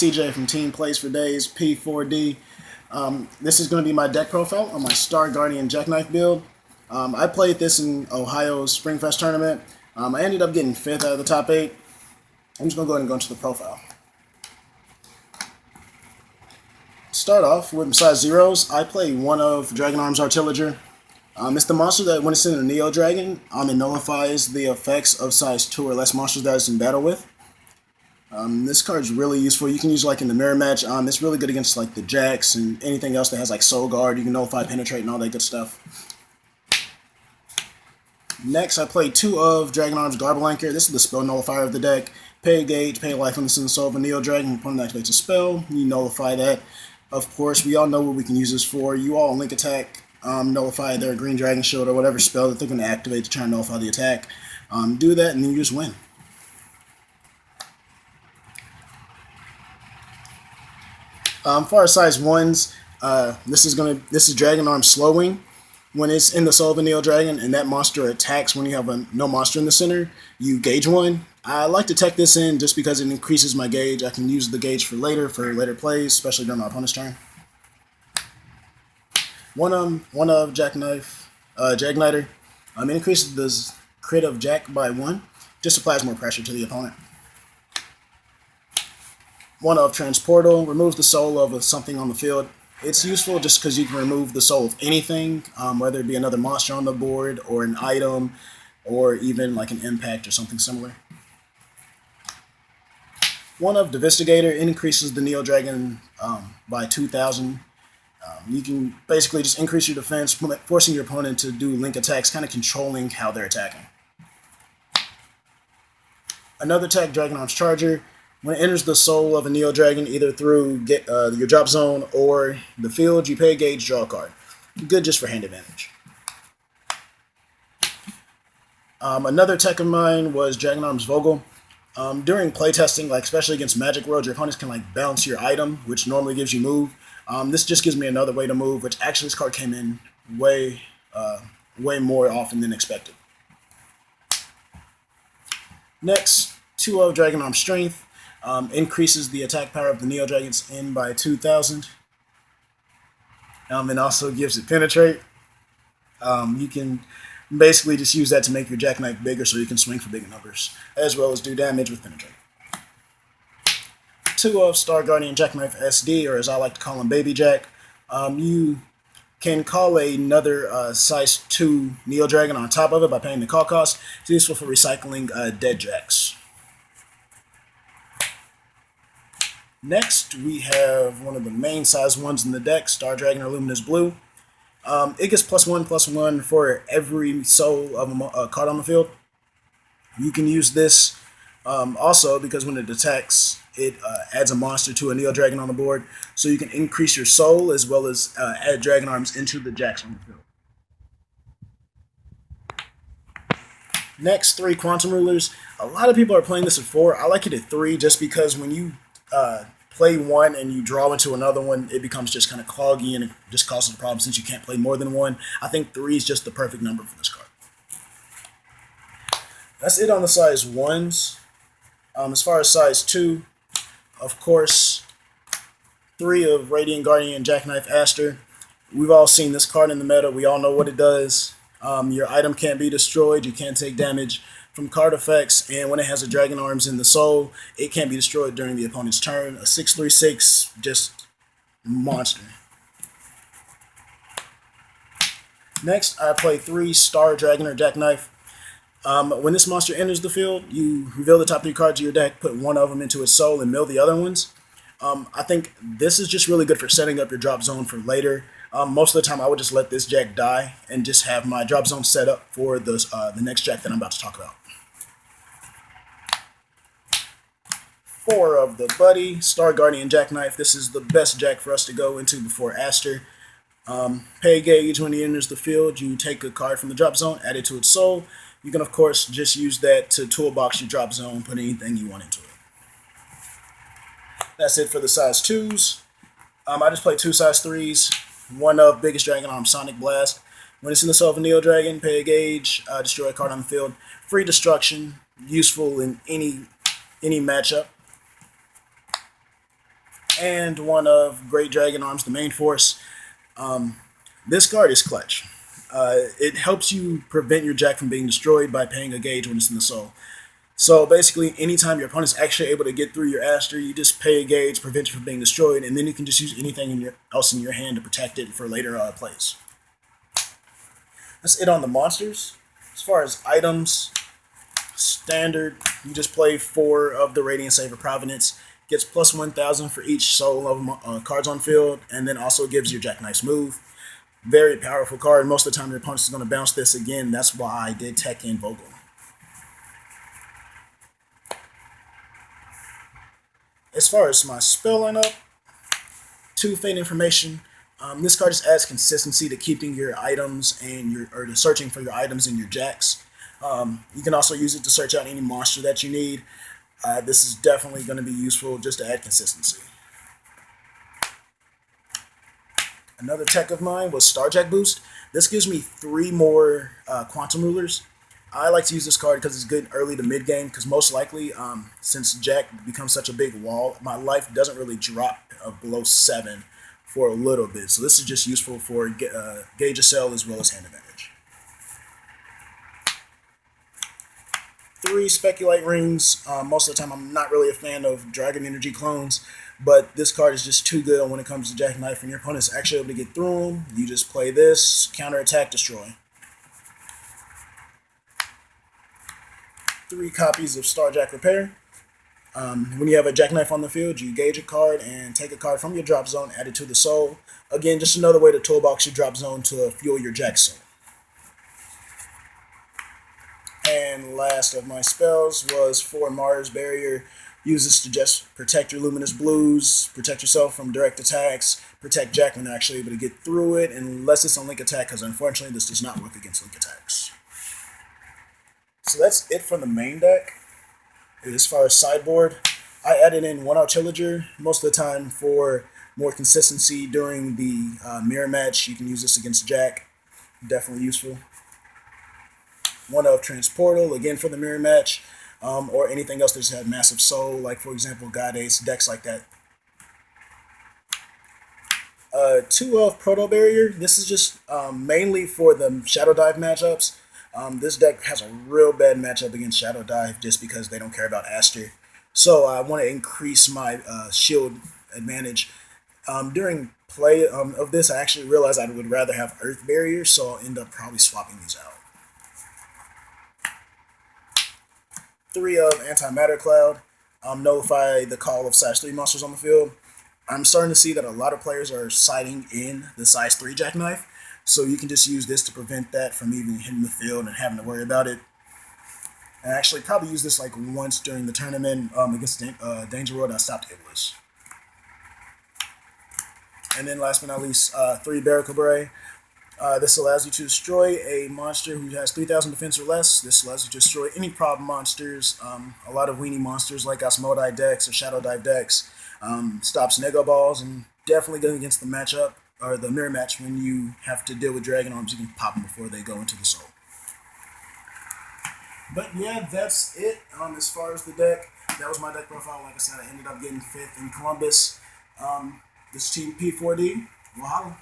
CJ from Team Plays for Days P4D. This is going to be my deck profile on my Star Guardian Jackknife build. I played this in Ohio's Springfest tournament. I ended up getting 5th out of the top 8. I'm just going to go ahead and go into the profile. Start off with size zeros. I play one of Dragon Arm's Artillager. It's the monster that when it's in a Neo Dragon, it nullifies the effects of size 2 or less monsters that it's in battle with. This card's really useful. You can use like in the mirror match. It's really good against like the Jacks and anything else that has like Soul Guard. You can nullify, penetrate, and all that good stuff. Next, I play 2 of Dragon Arm's Garbalanker. This is the spell nullifier of the deck. Pay a gauge, pay a life when it's in the soul of a Neo Dragon. Opponent activates a spell. You nullify that. Of course, we all know what we can use this for. You all link attack, nullify their Green Dragon Shield or whatever spell that they're going to activate to try and nullify the attack. Do that, and then you just win. For size 1s, this is Dragon Arm Slowing. When it's in the soul of a Neo Dragon and that monster attacks when you have no monster in the center, you gauge 1. I like to tech this in just because it increases my gauge. I can use the gauge for later plays, especially during my opponent's turn. One of Jackknife, Jagniter. It increases the crit of Jack by 1. Just applies more pressure to the opponent. One of Transportal, removes the soul of something on the field. It's useful just because you can remove the soul of anything, whether it be another monster on the board, or an item, or even like an impact or something similar. One of Devistigator, it increases the Neo Dragon by 2,000. You can basically just increase your defense, forcing your opponent to do link attacks, kind of controlling how they're attacking. Another tech, Dragon Arm's Charger. When it enters the soul of a Neo Dragon, either through your drop zone or the field, you pay a gauge, draw a card. Good just for hand advantage. Another tech of mine was Dragon Arm's Vogel. During playtesting, like especially against Magic World, your opponents can like bounce your item, which normally gives you move. This just gives me another way to move, which actually this card came in way more often than expected. Next, 2 of Dragon Arm's Strength. Increases the attack power of the Neo Dragons in by 2,000. And also gives it Penetrate. You can basically just use that to make your Jackknife bigger so you can swing for bigger numbers, as well as do damage with Penetrate. 2 of Star Guardian Jackknife SD, or as I like to call him, Baby Jack. You can call another size 2 Neo Dragon on top of it by paying the call cost. It's useful for recycling dead Jacks. Next, we have one of the main size 1s in the deck, Star Dragon or Luminous Blue. It gets +1/+1 for every soul of a card on the field. You can use this also because when it attacks, it adds a monster to a Neo Dragon on the board, so you can increase your soul as well as add Dragon Arms into the Jacks on the field. Next, 3 Quantum Rulers. A lot of people are playing this at 4. I like it at 3 just because when you play one and you draw into another one, it becomes just kind of cloggy and it just causes a problem since you can't play more than one. I think 3 is just the perfect number for this card. That's it on the size 1s. As far as size 2, of course, 3 of Radiant Guardian Jackknife Aster. We've all seen this card in the meta. We all know what it does. Your item can't be destroyed. You can't take damage from card effects, and when it has a Dragon Arms in the soul, it can't be destroyed during the opponent's turn. A 6/3/6, just monster. Next, I play 3 Star Dragon or Jackknife. When this monster enters the field, you reveal the top 3 cards of your deck, put one of them into its soul, and mill the other ones. I think this is just really good for setting up your drop zone for later. Most of the time, I would just let this Jack die and just have my drop zone set up for the next Jack that I'm about to talk about. 4 of the Buddy, Star Guardian Jackknife. This is the best Jack for us to go into before Aster. Pay gauge when he enters the field. You take a card from the drop zone, add it to its soul. You can, of course, just use that to toolbox your drop zone, put anything you want into it. That's it for the size 2s. I just played 2 size 3s. 1 of Biggest Dragon Arm Sonic Blast. When it's in the soul of a Neo Dragon, pay a gauge, destroy a card on the field. Free destruction, useful in any matchup. and one of Great Dragon Arms, the main force. This card is clutch. It helps you prevent your Jack from being destroyed by paying a gauge when it's in the soul. So basically, anytime your opponent's actually able to get through your Aster, you just pay a gauge, prevent you from being destroyed, and then you can just use anything else in your hand to protect it for later plays. That's it on the monsters. As far as items, standard, you just play 4 of the Radiant Saver Providence. Gets plus 1,000 for each soul of cards on field, and then also gives your Jackknife's move. Very powerful card. Most of the time, your opponent is going to bounce this again. That's why I did tech in Vogel. As far as my spell lineup, 2 Fate Information. This card just adds consistency to keeping your items and to searching for your items in your jacks. You can also use it to search out any monster that you need. This is definitely going to be useful just to add consistency. Another tech of mine was Starjack Boost. This gives me 3 more Quantum Rulers. I like to use this card because it's good early to mid game, because most likely, since Jack becomes such a big wall, my life doesn't really drop below 7 for a little bit. So this is just useful for gauge a cell as well as hand advantage. 3 Speculate Rings. Most of the time I'm not really a fan of Dragon Energy clones, but this card is just too good when it comes to Jackknife, and your opponent's actually able to get through them. You just play this, counterattack, destroy. 3 copies of Starjack Repair. When you have a Jackknife on the field, you gauge a card and take a card from your drop zone, add it to the soul. Again, just another way to toolbox your drop zone to fuel your Jack soul. And last of my spells was 4 Mars Barrier. Use this to just protect your Luminous Blues, protect yourself from direct attacks, protect Jack when they're actually able to get through it, unless it's on link attack, because unfortunately this does not work against link attacks. So that's it for the main deck. As far as sideboard, I added in 1 Artillager most of the time for more consistency during the mirror match. You can use this against Jack. Definitely useful. 1 of Transportal, again for the mirror match, or anything else that's had massive soul, like for example God Ace, decks like that. 2 of Proto Barrier. This is just mainly for the Shadow Dive matchups. This deck has a real bad matchup against Shadow Dive just because they don't care about Aster. So I want to increase my shield advantage. During play of this, I actually realized I would rather have Earth Barrier, so I'll end up probably swapping these out. 3 of Antimatter Cloud. Nullify the call of size 3 monsters on the field. I'm starting to see that a lot of players are siding in the size 3 Jackknife, so you can just use this to prevent that from even hitting the field and having to worry about it. And actually probably use this like once during the tournament against Danger World. I stopped Iblis. And then last but not least, 3 Barracuda. This allows you to destroy a monster who has 3,000 defense or less. This allows you to destroy any problem monsters, a lot of weenie monsters like Osmodai decks or Shadow Dive decks. Stops Nego Balls, and definitely good against the matchup, or the mirror match when you have to deal with Dragon Arms. You can pop them before they go into the soul. But yeah, that's it as far as the deck. That was my deck profile. Like I said, I ended up getting 5th in Columbus. This team P4D. Well, holla.